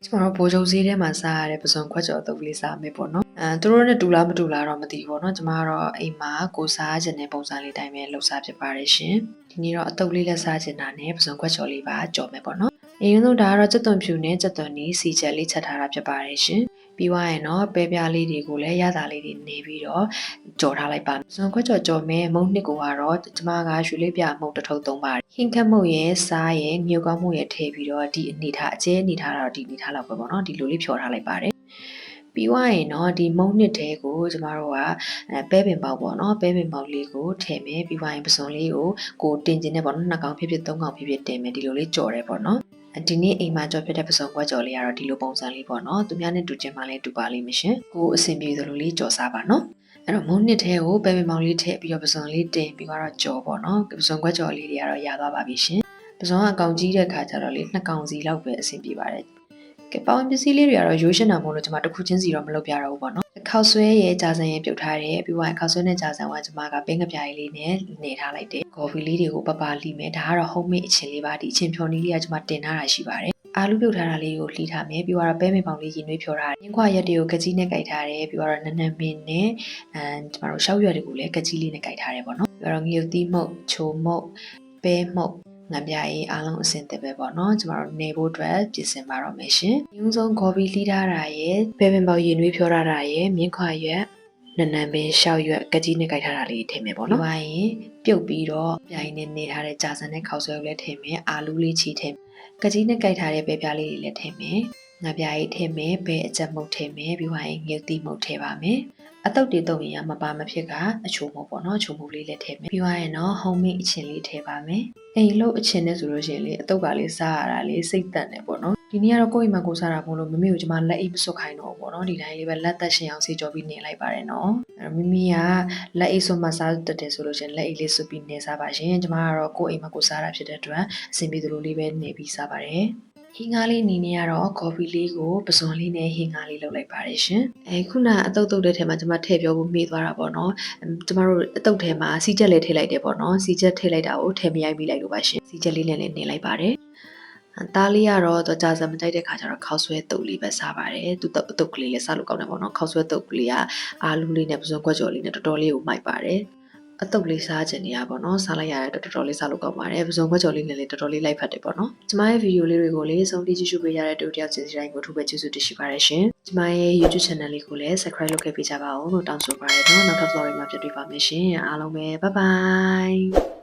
ကျမတို့ဗိုလ်ချုပ်ဈေးထဲမှာစားရတဲ့ပစုံခွက်ကြော်တုပ်ကလေးစားမယ်ပေါ့နော်သူတို့နဲ့တူလားမတူလားတော့မသိဘူးပေါ့နော်ကျမကတော့အိမ်မှာကိုစားခြင်းတဲ့ပုံစံလေးတိုင်းပဲလှုပ်ရှားဖြစ်ပါတယ်ရှင်ဒီနေ့တော့အတုပ်လေးလက်စားခြင်းတာနဲ့ပစုံခွက်ကြော်လေးပါကြော်မယ်ပေါ့နော်အရင်ဆုံးဒါကတော့ကြက်သွန်ဖြူနဲ့ကြက်သွန်နီးစီချက်လေးချက်ထားတာဖြစ်ပါတယ်ရှင်ပြီးသွားရင်တော့ပဲပြားလေးတွေကိုလည်းရတာလေးတွေနေပြီးတော့ကြော်ထားလိုက်ပါပစုံခွက်ကြော်မယ်မုံနှစ်ကိုကတော့ကျမကရွှေလေးပြမုံတစ်ထုပ်သုံးပါတယ်ဟင်းခတ်မုံရဲ့စားရဲ့မြုပ်ကောင်းမုံရဲ့ထည့်ပြီးတော့ဒီအနေထားအကျဲအနေထားတော့ဒီအနေထားလောက်ပဲပေါ့နော်ဒီလိုလေးဖြော်ထားလိုက်ပါတယ်ပြီးသွားရင်တော့ဒီမုံနှစ်တဲကိုကျမတို့ကပဲပင်ပေါက်ပေါ့နော်ပဲပင်ပေါက်လေးကိုထည့်မယ်ပြီးသွားရင်ပစုံလေးကိုတင်ကျင်နေပေါ့နော်နှစ်ကောင်ဖြစ်ဖြစ်သုံးကောင်ဖြစ်ဖြစ်တင်မယ်ဒီလိုလေးကြော်တယ်ပေါ့နော်ဒီနေ့အိမ်မှာကြော်ဖြစ်တဲ့ပစုံခွက်ကြော်လေးကတော့ဒီလိုပုံစံလေးပေါ့နော်သူများနဲ့တူချင်မှလည်းတူပါလိမ့်မယ်ရှင်ကိုအဆင်ပြေသလိုလေးကြော်စားပါနော်အဲ့တော့မုံနှစ်ထဲကိုပဲပင်ပေါက်လေးထည့်ပြီးတော့ပစုံလေးတင်ပြီးတော့ကြော်ပေါ့နော်ပစုံခွက်ကြော်လေးတွေကတော့ရသွားပါပြီရှင်ပစုံကအကောင်ကြီးတဲ့ခါကျတော့လေနှစ်ကောင်စီလောက်ပဲအဆင်ပြေပါတယ်ကဲပေါင်းပစ္စည်းလေးတွေကတော့ရိုးရှင်းတာမို့လို့ကျွန်မတစ်ခုချင်းစီတော့မလုပ်ပြတော့ဘူးပေါ့နော်ခောက်ဆွဲရဲ့ကြာစံရဲ့ပြုတ်ထားတယ်ပြီးတော့ခောက်ဆွဲနဲ့ကြာစံကကျွန်မကပင်းကပြားလေးနဲ့နေထားလိုက်တယ်ကော်ဖီလေးတွေကိုပပလီမယ်ဒါကတော့ homemade အချင်းလေးပါဒီအချင်းဖြော်နည်းလေးကကျွန်မတင်ထားတာရှိပါတယ်အာလူပြုတ်ထားတာလေးကိုလှီးထားမယ်ပြီးတော့ပဲမေပေါင်လေးရင်နှွေးဖြော်ထားတယ်ရင်းခွာရက်တွေကိုကကြီးနဲ့ကြိုက်ထားတယ်ပြီးတော့နန်းနန်းမင်းနဲ့ကျွန်တော်တို့ရှောက်ရွက်တွေကိုလည်းကကြီးလေးနဲ့ကြိုက်ထားတယ်ပေါ့နော်ပြီးတော့ငရုတ်သီးမုတ်ချိုမုတ်ပဲမုတ်ငါပြရေးအားလုံးအဆင်သင့်ပဲပေါ့နော်ကျမတို့နေဖို့အတွက်ပြင်ဆင်ပါတော့မယ်ရှင်။ဥဆုံးကော်ဖီလှီးထားတာရဲ့ပဲပင်ပေါရင်နှွေးဖြောထားတာရဲ့မြင်းခွာရွက်နန်းနန်းပင်ရှောက်ရွက်ကကြီးနဲ့ကြိုက်ထားတာလေးထည့်မယ်ပေါ့နော်။ပြီးရင်ပြုတ်ပြီးတော့ပြိုင်နဲ့နေထားတဲ့ကြာစံနဲ့ခောက်ဆွဲကိုလည်းထည့်မယ်အာလူးလေးချီထည့်ကကြီးနဲ့ကြိုက်ထားတဲ့ပဲပြားလေးတွေလည်းထည့်မယ်ငါပြရေးထည့်မယ်ပဲအကြက်မုတ်ထည့်မယ်ပြီးရင်ငရုတ်သီးမုတ်ထည့်ပါမယ်အတုပ်တွေတုပ်ရင်မပါမဖြစ်ကအချိုမုတ်ပေါ့နော်အချိုမုတ်လေးလည်းထည့်မယ်ပြီးရင်တော့ homemade အချင်းလေးထည့်ပါမယ်အိမ်လို့အချင်းနဲ့ဆိုလို့ရှိရင်လေအတုပ်ကလေးစားရတာလေးစိတ်တက်နေပေါ့နော်ဒီနေ့ကတော့ကိုယ့်အိမ်မှာကိုစားတာမို့လို့မမေကိုကျမလက်အိပ်မစွတ်ခိုင်းတော့ဘူးပေါ့နော်ဒီတိုင်းလေးပဲလက်သက်ရှင်အောင်ဆေးကြောပြီးနေလိုက်ပါတယ်နော်အဲ့တော့မမေကလက်အိပ်စွတ်မစားတတ်တယ်ဆိုလို့ရှိရင်လက်အိပ်လေးစွတ်ပြီးနေစားပါရှင်ကျမကတော့ကိုယ့်အိမ်မှာကိုစားတာဖြစ်တဲ့အတွက်အဆင်ပြေသလိုလေးပဲနေပြီးစားပါတယ်ဟင်းကားလေးအနေနဲ့ကတော့ကော်ဖီလေးကိုပစွန်လေးနဲ့ဟင်းကားလေးလုပ်လိုက်ပါတယ်ရှင်ခုနအတုပ်တဲ့ထဲမှာကျွန်မထည့်ပြောဖို့မေ့သွားတာပေါ့နော်ကျမတို့အတုပ်ထဲမှာစီချက်လေးထည့်လိုက်တယ်ပေါ့နော်စီချက်ထည့်လိုက်တာကိုထည့်မရိုက်မိလိုက်လို့ပါရှင်စီချက်လေးနဲ့လည်းနေလိုက်ပါတယ်သားလေးကတော့တော့ကြာစံမကြိုက်တဲ့ခါကျတော့ခောက်ဆွဲတုပ်လေးပဲစားပါတယ်သူတုပ်ကလေးလည်းစားလို့ကောင်းတယ်ပေါ့နော်ခောက်ဆွဲတုပ်ကလေးကအာလူးလေးနဲ့ပစွန်ခွက်ကြော်လေးနဲ့တော်တော်လေးကိုမိုက်ပါတယ်အတုပ်လေးစားခြင်းနေရပါတော့စားလိုက်ရတဲ့တော်တော်လေးစားလို့ကောင်းပါတယ်ပစုံခွက်ကြော်လေးနဲ့လည်းတော်တော်လေးလိုက်ဖတ်တယ်ပေါ့နော်ကျမရဲ့ဗီဒီယိုလေးတွေကိုလည်းဆုံးဖြတ်ကြည့်ရှုပေးရတဲ့တူတယောက်ချင်းစီတိုင်းကိုထိုးပဲကျေးဇူးတင်ရှိပါတယ်ရှင်ကျမရဲ့ YouTube channel လေးကိုလည်း subscribe လုပ်ခဲ့ပေးကြပါဦးလို့တောင်းဆိုပါရစေနော်နောက်ထပ် vlog တွေမှာပြန်တွေ့ပါမယ်ရှင်အားလုံးပဲ bye bye